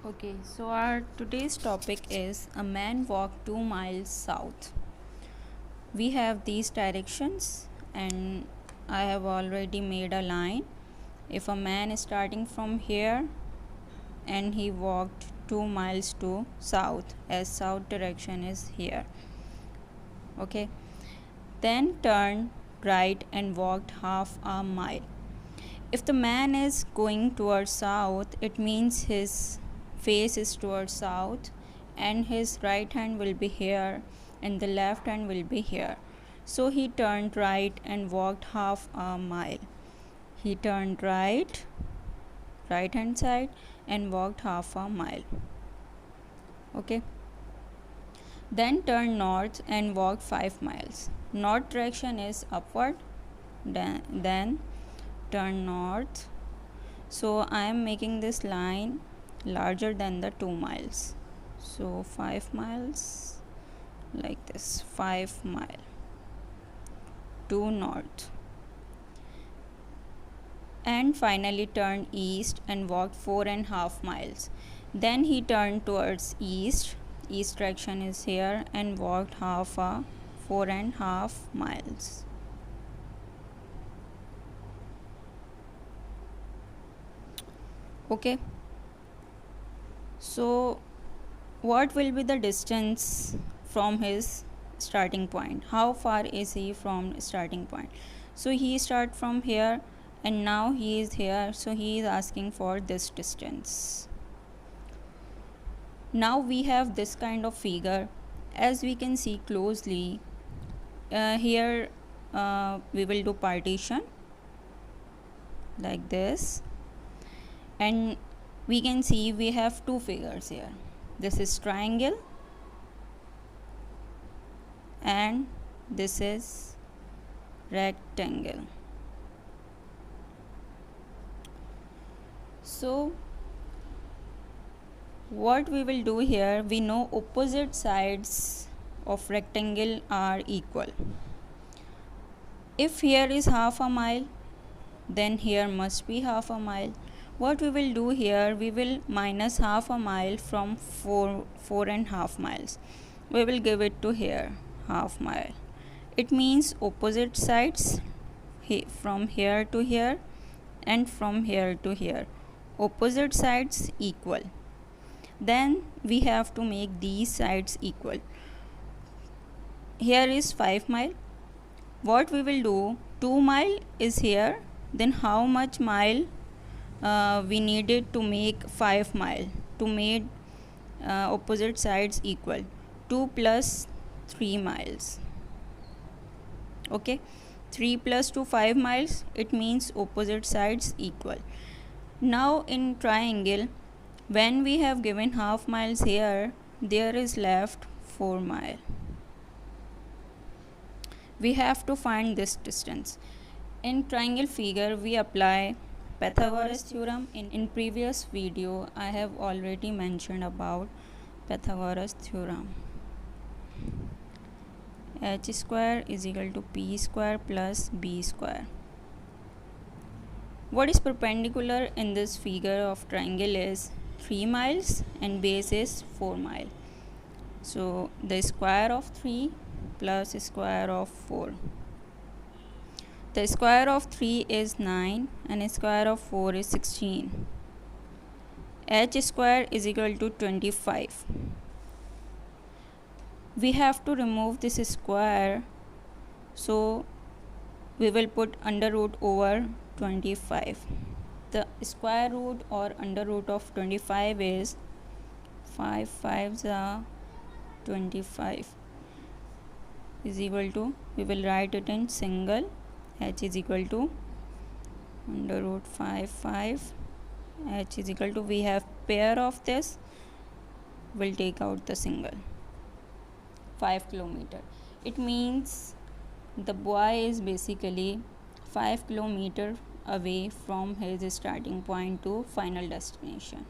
Okay, so our today's topic is a man walked 2 miles south. We have these directions and I have already made a line. If a man is starting from here and he walked 2 miles to south, as south direction is here. Okay, then turn right and walked half a mile. If the man is going towards south, it means his face is towards south and his right hand will be here and the left hand will be here. So he turned right and walked half a mile. He turned right hand side and walked half a mile. Okay. Then turn north and walk 5 miles. North direction is upward. Then turn north. So I am making this line larger than the 2 miles. So 5 miles like this, 5 mile to north. And finally turn east and walked 4.5 miles. Then he turned towards east direction is here and walked half a 4.5 miles. Okay, so what will be the distance from his starting point? How far is he from starting point? So he start from here and now he is here, so he is asking for this distance. Now we have this kind of figure. As we can see closely, here we will do partition like this, and we can see we have two figures here. This is triangle and this is rectangle. So what we will do here, we know opposite sides of rectangle are equal. If here is half a mile, then here must be half a mile. What we will do here, we will minus half a mile from 4.5 miles. We will give it to here, half mile. It means opposite sides from here to here and from here to here. Opposite sides equal. Then we have to make these sides equal. Here is 5 mile. What we will do, 2 mile is here. Then how much mile we needed to make 5 mile to make opposite sides equal? 2 plus 3 miles. Okay, 3 plus 2 5 miles. It means opposite sides equal. Now in triangle, when we have given half miles here, there is left 4 mile. We have to find this distance. In triangle figure, we apply Pythagoras theorem. In previous video, I have already mentioned about Pythagoras theorem. H square is equal to P square plus B square. What is perpendicular in this figure of triangle is 3 miles and base is 4 mile. So the square of 3 plus square of 4. The square of 3 is 9 and square of 4 is 16. H square is equal to 25. We have to remove this square, so we will put under root over 25. The square root or under root of 25 is 5 5s are 25 is equal to, we will write it in single. H is equal to under root 5 5. H is equal to, we have pair of this, will take out the single. 5 kilometer. It means the boy is basically 5 kilometer away from his starting point to final destination.